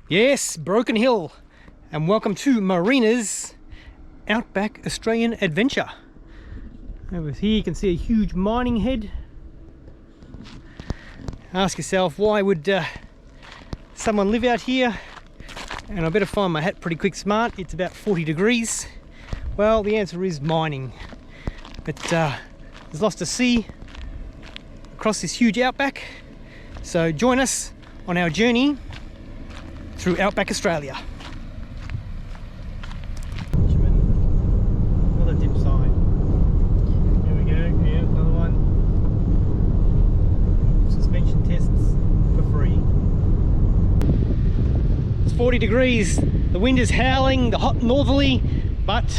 Yes, Broken Hill, and welcome to Marina's Outback Australian Adventure. Over here you can see a huge mining head. Ask yourself, why would someone live out here? And I better find my hat pretty quick smart. It's about 40 degrees. Well, the answer is mining. But there's lots to see across this huge outback. So join us on our journey through Outback Australia. Another dip sign. Here we go. Yeah, another one. Suspension tests for free. It's 40 degrees. The wind is howling, the hot northerly, but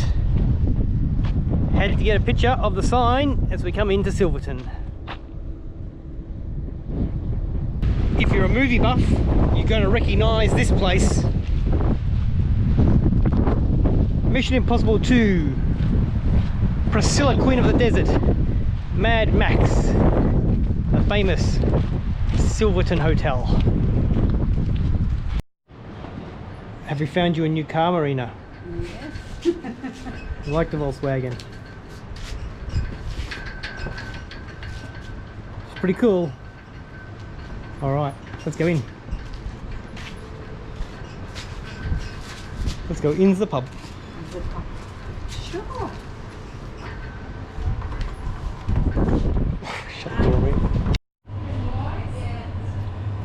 had to get a picture of the sign as we come into Silverton. If you're a movie buff, you're going to recognise this place. Mission Impossible 2, Priscilla, Queen of the Desert, Mad Max, the famous Silverton Hotel. Have we found you a new car, Marina? Yes. You like the Volkswagen? It's pretty cool. Alright, let's go in. Let's go into the pub. Sure. Shut the door, mate.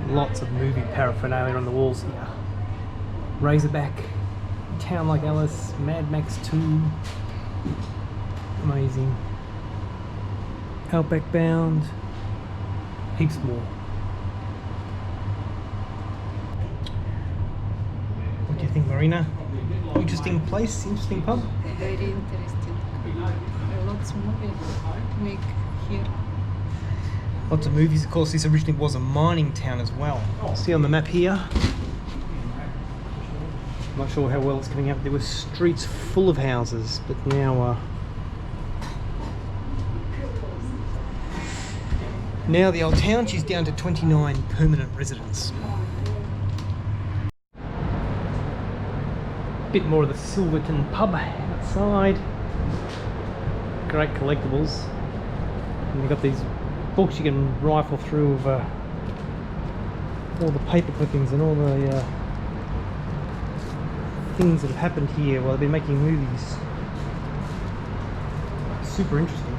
Lots of movie paraphernalia on the walls here. Razorback, Town Like Alice, Mad Max 2. Amazing. Outback Bound. Heaps more. What do you think, Marina? Interesting place, interesting pub? Very interesting. Lots of movies make here. Lots of movies, of course. This originally was a mining town as well. See on the map here. I'm not sure how well it's coming out. There were streets full of houses, but now now the old town, she's down to 29 permanent residents. Bit more of the Silverton pub outside. Great collectibles. And they've got these books you can rifle through of all the paper clippings and all the things that have happened here while they've been making movies. Super interesting.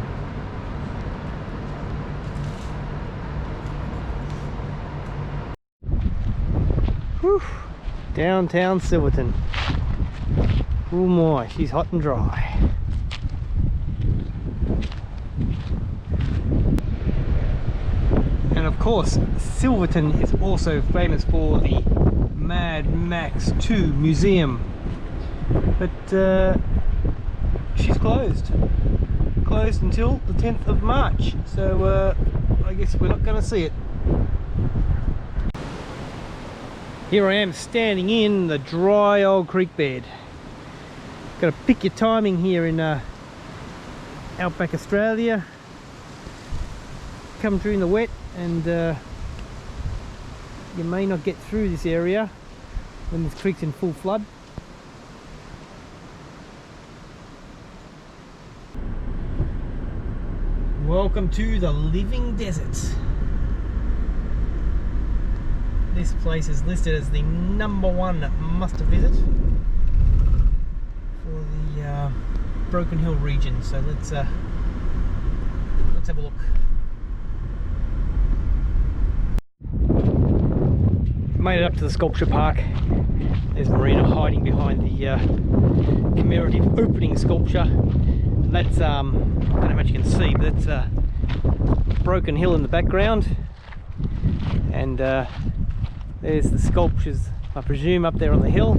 Whew. Downtown Silverton. Oh my, she's hot and dry. And of course, Silverton is also famous for the Mad Max 2 museum. But she's closed. Closed until the 10th of March. So I guess we're not going to see it. Here I am standing in the dry old creek bed. Got to pick your timing here in Outback Australia. Come during the wet and you may not get through this area when this creek's in full flood. Welcome to the living desert. This place is listed as the #1 must visit for the Broken Hill region. So let's have a look. Made it up to the sculpture park. There's Marina hiding behind the commemorative opening sculpture. That's I don't know how much you can see, but that's Broken Hill in the background, and there's the sculptures, I presume, up there on the hill.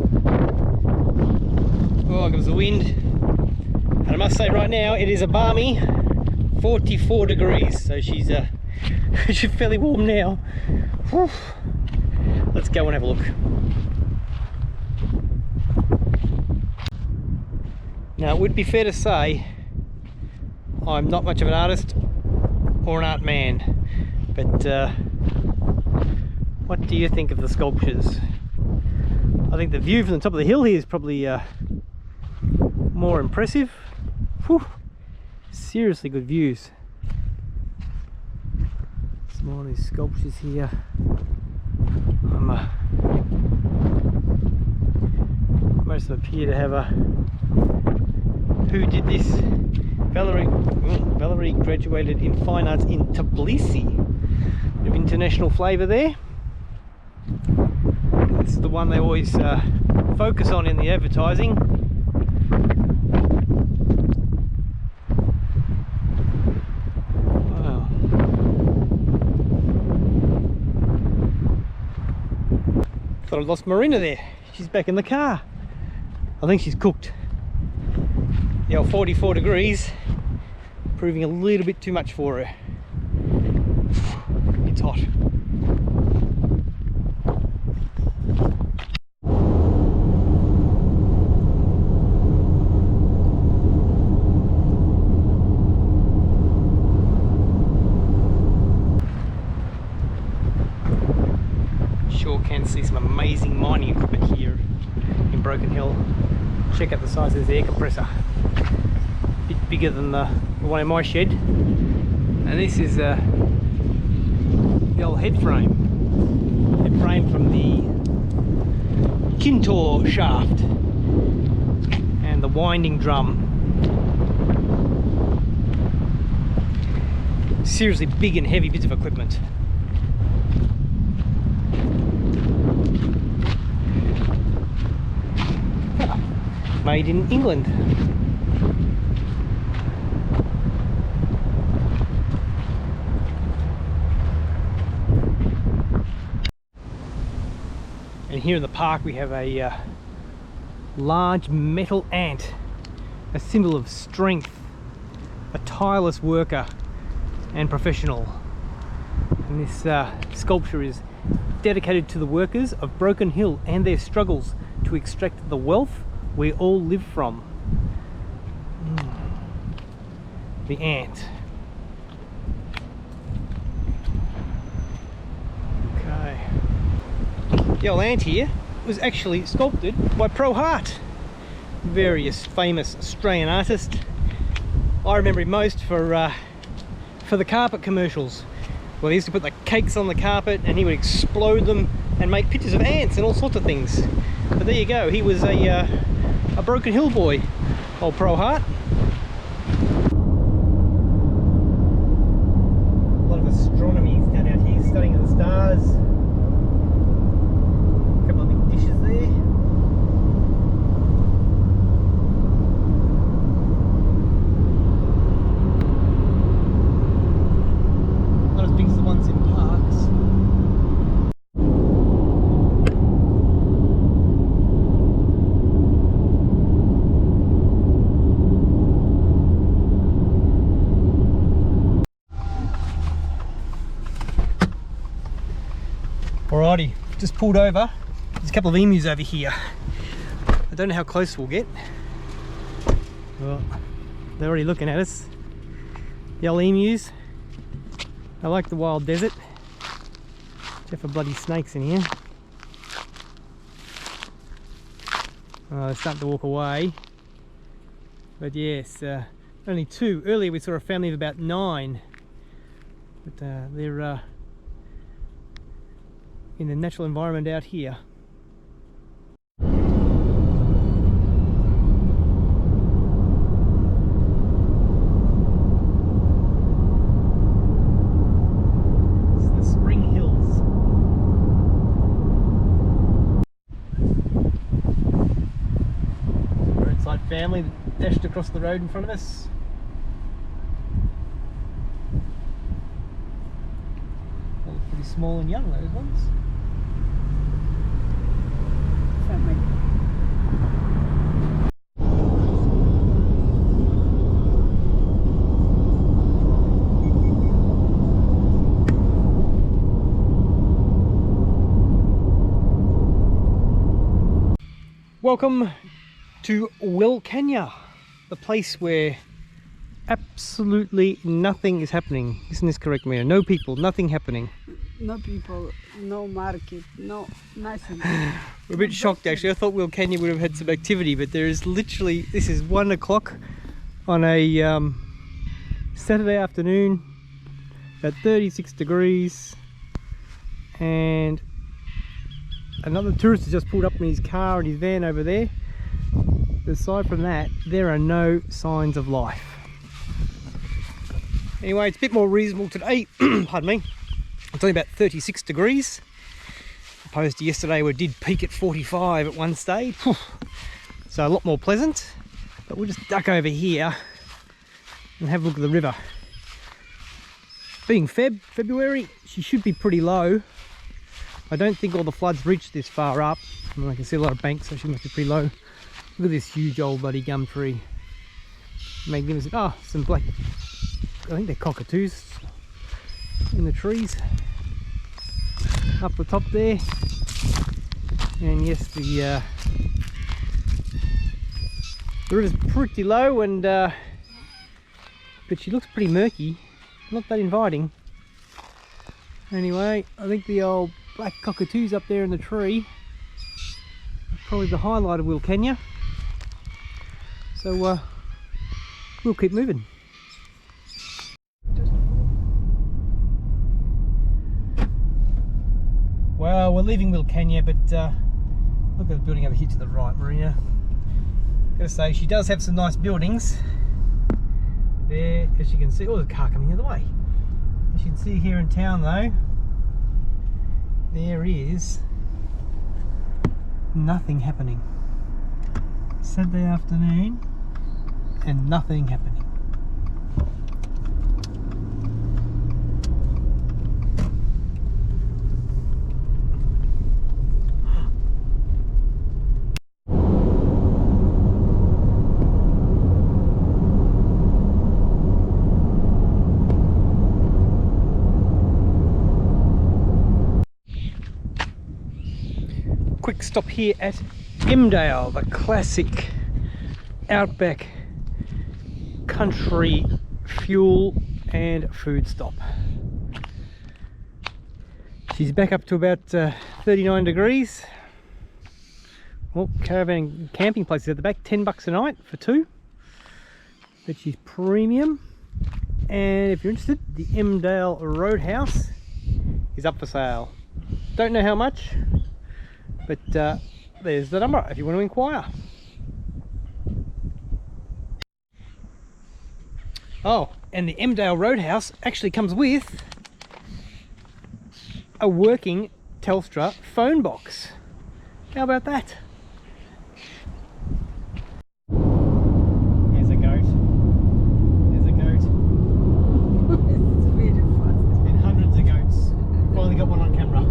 Oh, it was the wind. And I must say right now, it is a balmy 44 degrees. So she's she's fairly warm now. Whew. Let's go and have a look. Now, it would be fair to say I'm not much of an artist or an art man, but what do you think of the sculptures? I think the view from the top of the hill here is probably more impressive. Whew. Seriously good views. Some more of these sculptures here. Most of them appear to have a who did this. Valerie graduated in fine arts in Tbilisi. Bit of international flavour there. This is the one they always focus on in the advertising. Wow. Thought I'd lost Marina there. She's back in the car. I think she's cooked. The old 44 degrees, proving a little bit too much for her. It's hot. Sure can see some amazing mining equipment here in Broken Hill. Check out the size of this air compressor. A bit bigger than the one in my shed. And this is the old head frame. Head frame from the Kintor shaft. And the winding drum. Seriously big and heavy bits of equipment. Made in England. And here in the park we have a large metal ant, a symbol of strength, a tireless worker and professional. And this sculpture is dedicated to the workers of Broken Hill and their struggles to extract the wealth we all live from. The ant. Okay. The old ant here was actually sculpted by Pro Hart, various famous Australian artist. I remember him most for the carpet commercials, where they used to put the cakes on the carpet and he would explode them and make pictures of ants and all sorts of things. But there you go, he was a Broken Hill boy, old Pro Hart. A lot of astronomy down out here, studying the stars. A couple of big dishes there. Not as big as the ones in parks. Alrighty, just pulled over. There's a couple of emus over here. I don't know how close we'll get. Well, they're already looking at us. The old emus. I like the wild desert. Except for bloody snakes in here. Oh, they're starting to walk away. But yes, only two. Earlier we saw a family of about 9. But they're in the natural environment out here. It's the Spring Hills. Roadside family that dashed across the road in front of us. They look pretty small and young, those ones. Welcome to Wilcannia, the place where absolutely nothing is happening. Isn't this correct, Mia? No people, nothing happening. no people, no market, no nothing. We're a bit shocked actually. I thought Wilcannia would have had some activity, but there is literally, this is 1 o'clock on a Saturday afternoon, about 36 degrees, and another tourist has just pulled up in his car and his van over there. But aside from that, there are no signs of life. Anyway, it's a bit more reasonable today. Pardon me. It's only about 36 degrees, opposed to yesterday where it did peak at 45 at one stage. So a lot more pleasant. But we'll just duck over here and have a look at the river. Being February, she should be pretty low. I don't think all the floods reached this far up. I can see a lot of banks, so she must be pretty low. Look at this huge old bloody gum tree. Magnificent. Oh, some black, I think they're cockatoos in the trees up the top there. And yes, the river's pretty low, and but she looks pretty murky, not that inviting. Anyway, I think the old black cockatoos up there in the tree are probably the highlight of Wilcannia. So we'll keep moving. Well, we're leaving Wilcannia, but look at the building over here to the right, Marina. Gotta say, she does have some nice buildings there, as you can see. Oh, there's a car coming the other way. As you can see here in town though, there is nothing happening. Saturday afternoon and nothing happening. Quick stop here at Emdale, the classic Outback country fuel and food stop. She's back up to about 39 degrees. Well, caravan camping places at the back, $10 a night for two, but she's premium. And if you're interested, the Emdale Roadhouse is up for sale. Don't know how much, but there's the number if you want to inquire. Oh, and the Emdale Roadhouse actually comes with a working Telstra phone box. How about that? There's a goat. There's a goat. It's very fast. There's been hundreds of goats. Finally got one on camera.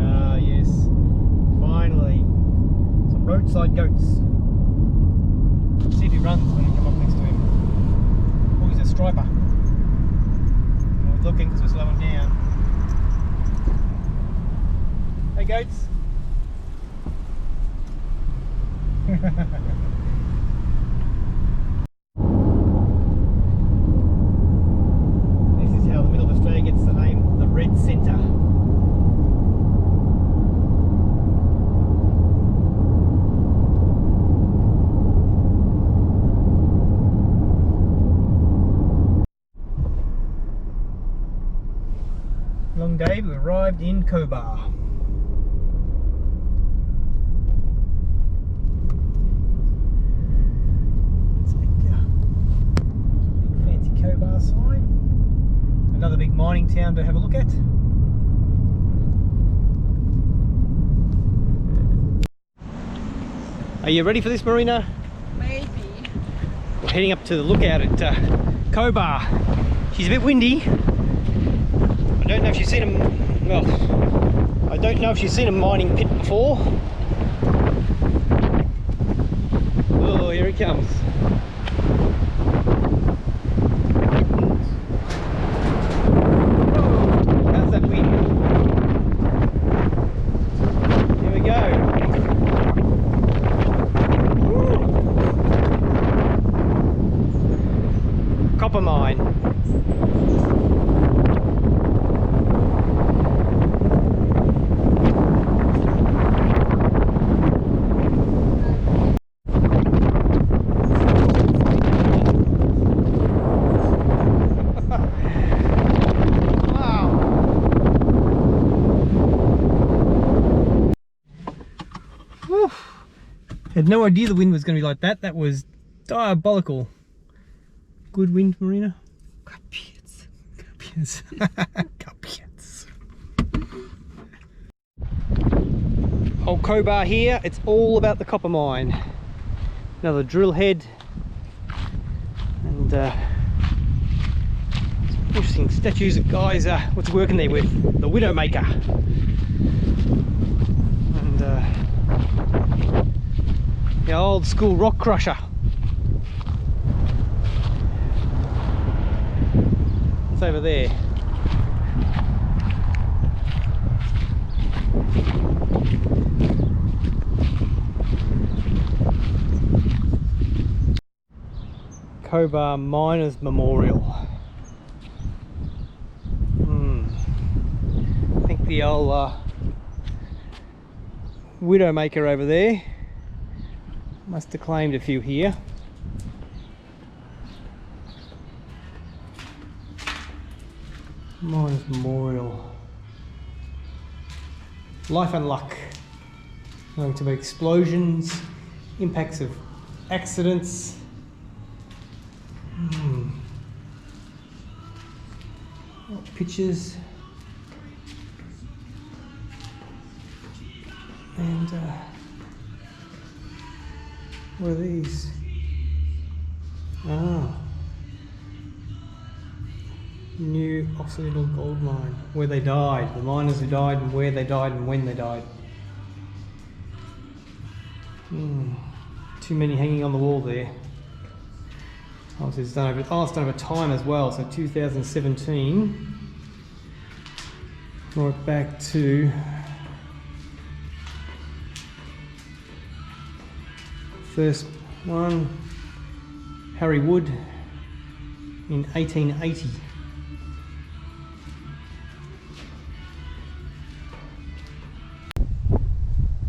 Ah, yes. Finally. Some roadside goats. See if he runs when you come up next to him. Oh, he's a striper. We're looking because we're slowing down. Hey goats. This is how the middle of Australia gets the name the Red Centre. Long day, we arrived in Cobar. It's a big fancy Cobar sign. Another big mining town to have a look at. Are you ready for this, Marina? Maybe. We're heading up to the lookout at Cobar. She's a bit windy. I don't know if she's seen a, well, I don't know if she's seen a mining pit before. Oh, here it comes. How's that wind? Here we go. Woo. copper mine. Had no idea the wind was going to be like that. That was diabolical. Good wind, Marina. Капец. Капец. Капец. Old Cobar here. It's all about the copper mine. Another drill head. And interesting statues of guys. What's working there with? The Widowmaker. And the old school rock crusher. It's over there. Cobar Miners Memorial. I think the old Widowmaker over there must have claimed a few here. Miners Memorial. Life and luck. Going to be explosions, impacts of accidents. Pictures. And what are these? New Aussie gold mine, where they died, the miners who died and where they died and when they died. Too many hanging on the wall there. Obviously it's done over time as well, so 2017. Right back to first one, Harry Wood in 1880.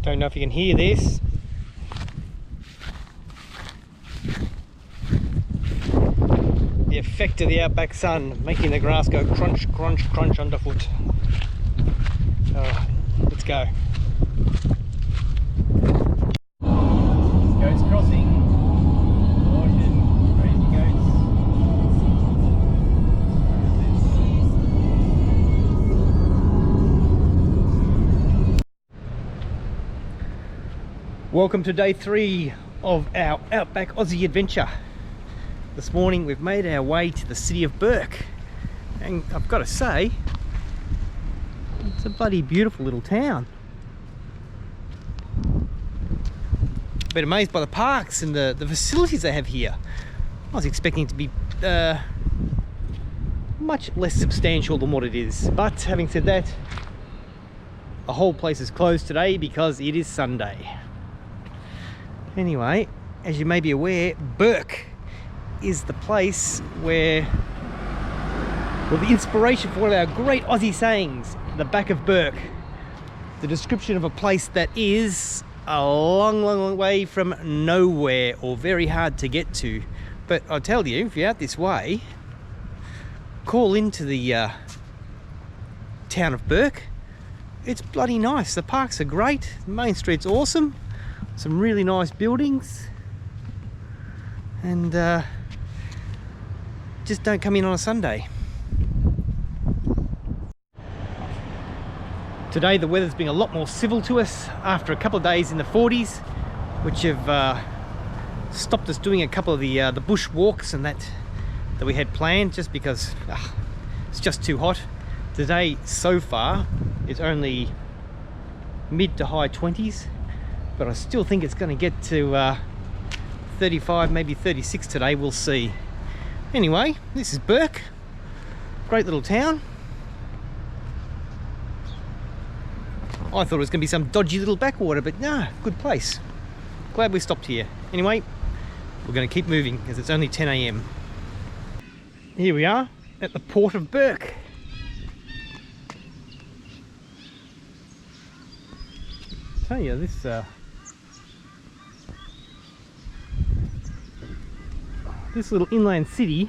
Don't know if you can hear this. The effect of the outback sun making the grass go crunch, crunch, crunch underfoot. Alright, let's go. Goats crossing. Caution, crazy goats. Welcome to day 3 of our Outback Aussie adventure. This morning we've made our way to the city of Bourke, and I've got to say, it's a bloody beautiful little town. I've been amazed by the parks and the facilities they have here. I was expecting it to be much less substantial than what it is, but having said that, the whole place is closed today because it is Sunday. Anyway, as you may be aware, Bourke is the place where, well, the inspiration for one of our great Aussie sayings, the back of Bourke. The description of a place that is a long, long, long way from nowhere or very hard to get to. But I'll tell you, if you're out this way, call into the town of Bourke. It's bloody nice. The parks are great. The main street's awesome. Some really nice buildings. And just don't come in on a Sunday. Today the weather's been a lot more civil to us after a couple of days in the 40s, which have stopped us doing a couple of the bush walks and that we had planned, just because it's just too hot. Today so far it's only mid to high 20s, but I still think it's going to get to 35, maybe 36 today. We'll see. Anyway, this is Bourke, great little town. I thought it was going to be some dodgy little backwater, but no, good place. Glad we stopped here. Anyway, we're going to keep moving as it's only 10 AM. Here we are at the port of Burke. Tell you, this little inland city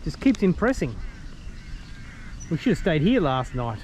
just keeps impressing. We should have stayed here last night.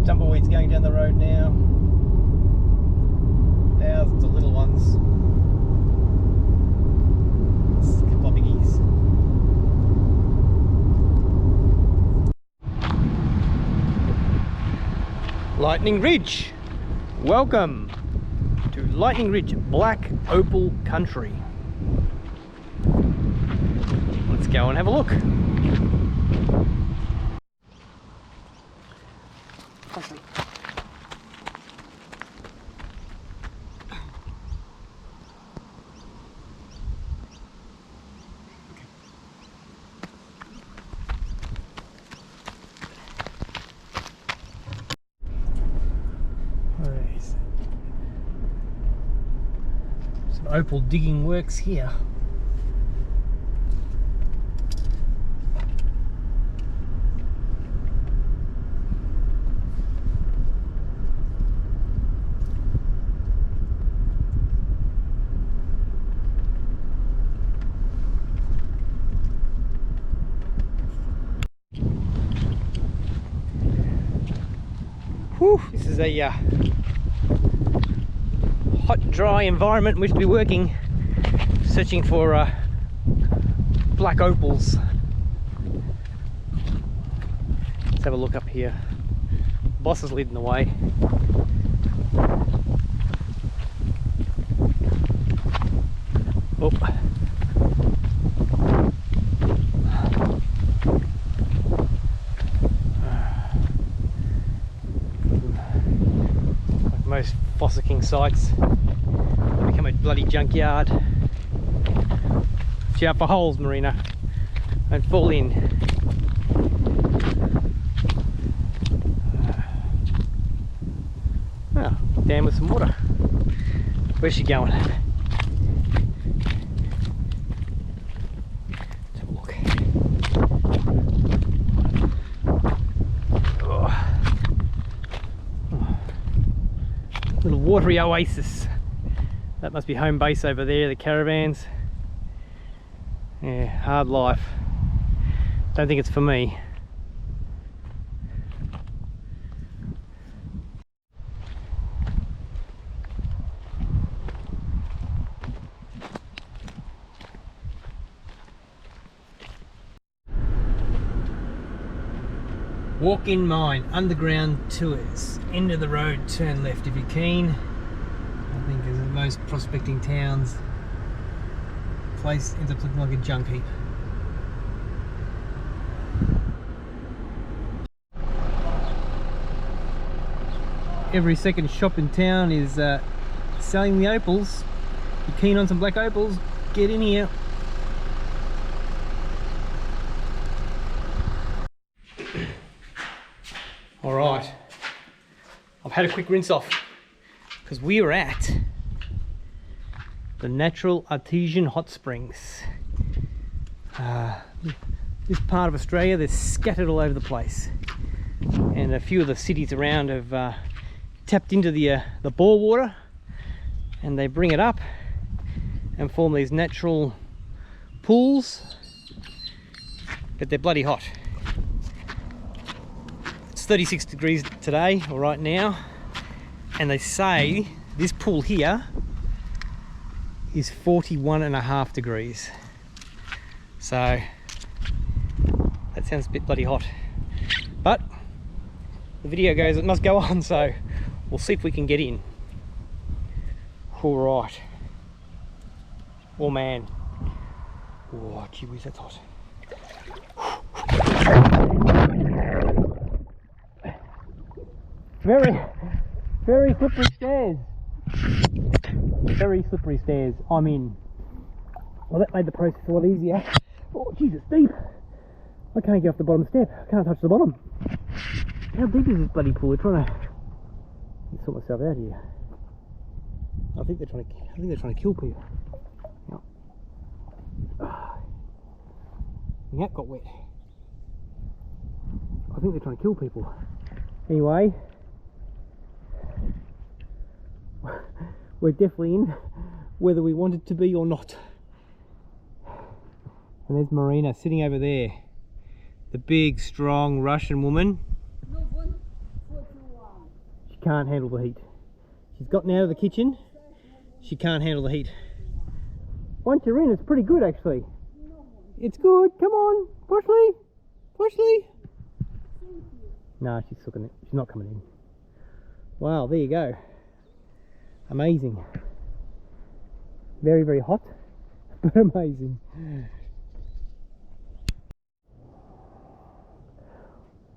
Tumbleweeds going down the road now. Thousands of little ones. It's a couple of biggies. Lightning Ridge. Welcome to Lightning Ridge, Black Opal Country. Let's go and have a look. Some opal digging works here. Whew, this is a hot, dry environment in which to be working, searching for black opals. Let's have a look up here. Boss is leading the way. Oh. Most fossicking sites become a bloody junkyard. Watch out for holes, Marina. Don't fall in. Oh, dam with some water. Where's she going? Let's have a look. Little watery oasis. That must be home base over there, the caravans. Yeah, hard life. Don't think it's for me. Walk-in mine, underground tours, end of the road, turn left if you're keen. I think as in most prospecting towns, place ends up looking like a junk heap. Every second shop in town is selling the opals. If you're keen on some black opals, get in here. Alright, I've had a quick rinse off because we are at the Natural Artesian Hot Springs. This part of Australia, they're scattered all over the place, and a few of the cities around have tapped into the bore water, and they bring it up and form these natural pools, but they're bloody hot. 36 degrees today, or right now, and they say this pool here is 41.5 degrees. So that sounds a bit bloody hot, but the video goes it must go on, so We'll see if we can get in. All right. Oh man. Oh, gee whiz, that's hot. Very slippery stairs. Very slippery stairs. I'm in. Well, that made the process a lot easier. Oh, jeez, it's deep. I can't get off the bottom step. I can't touch the bottom. How deep is this bloody pool? They're trying to sort myself out here. I think they're trying to kill people. Yep. My hat got wet. I think they're trying to kill people. Anyway, we're definitely in, whether we wanted to be or not. And there's Marina sitting over there, the big, strong Russian woman. She can't handle the heat. She's gotten out of the kitchen. She can't handle the heat. Once you're in, it's pretty good actually. It's good. Come on, Poshley. Poshley. No, she's looking at. She's not coming in. Wow, there you go. Amazing. Very, very hot, but amazing.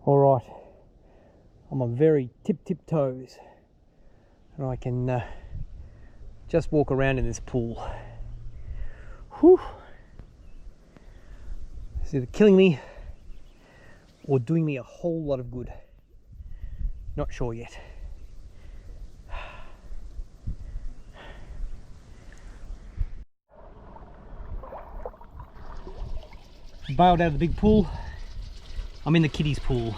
All right, I'm on very tip toes, and I can just walk around in this pool. Whew. It's either killing me or doing me a whole lot of good. Not sure yet. Bailed out of the big pool. I'm in the kiddies pool.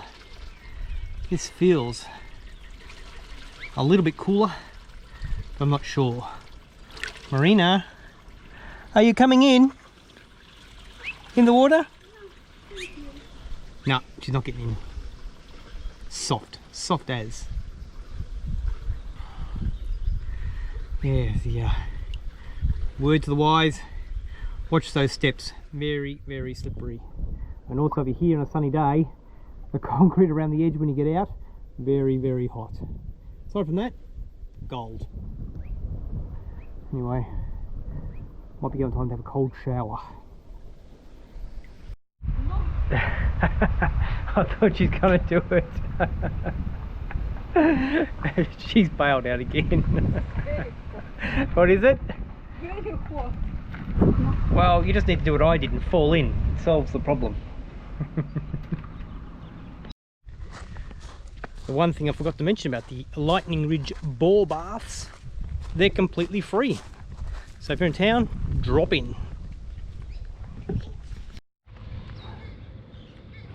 This feels a little bit cooler, but I'm not sure. Marina, are you coming in the water? No, she's not getting in. Soft as. Yeah, the word to the wise, watch those steps. Very, very slippery. And also over here on a sunny day, the concrete around the edge when you get out, very, very hot. Aside from that, gold. Anyway, might be going time to have a cold shower. I thought she's gonna do it. She's bailed out again. What is it? Very hot. Well, you just need to do what I did and fall in. It solves the problem. The one thing I forgot to mention about the Lightning Ridge bore baths, they're completely free. So if you're in town, drop in.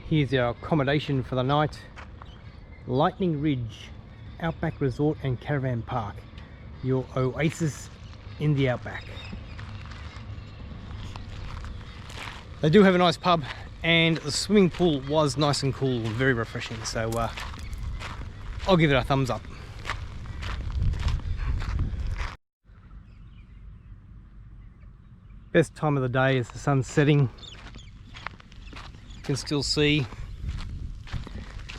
Here's our accommodation for the night. Lightning Ridge Outback Resort and Caravan Park. Your oasis in the outback. They do have a nice pub, and the swimming pool was nice and cool, very refreshing, so I'll give it a thumbs up. Best time of the day is the sun setting. You can still see,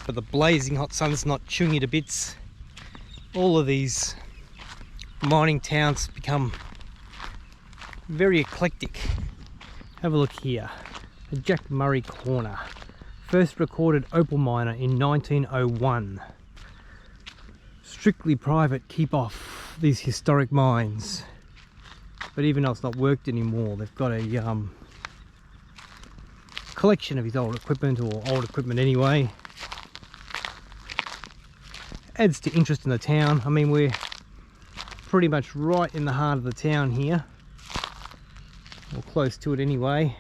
but the blazing hot sun's not chewing you to bits. All of these mining towns become very eclectic. Have a look here, the Jack Murray Corner, first recorded opal miner in 1901. Strictly private, keep off these historic mines. But even though it's not worked anymore, they've got a collection of his old equipment, or old equipment anyway. Adds to interest in the town. I mean, we're pretty much right in the heart of the town here. Or close to it anyway.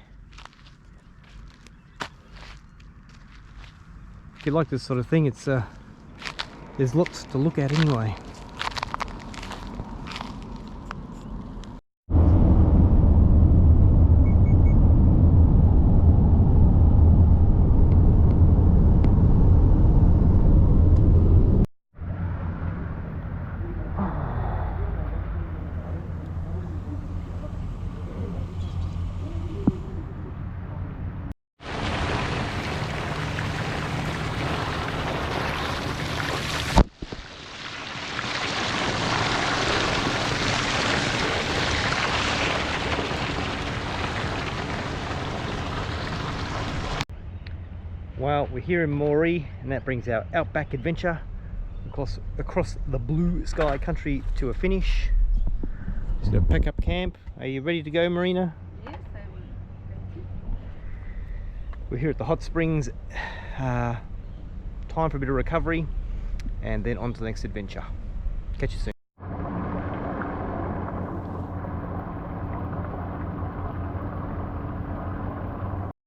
If you like this sort of thing, it's there's lots to look at anyway. Well, we're here in Moree, and that brings our Outback adventure across the blue sky country to a finish. Just gonna pack up camp. Are you ready to go, Marina? Yes, I'm ready. We're here at the hot springs. Time for a bit of recovery, and then on to the next adventure. Catch you soon.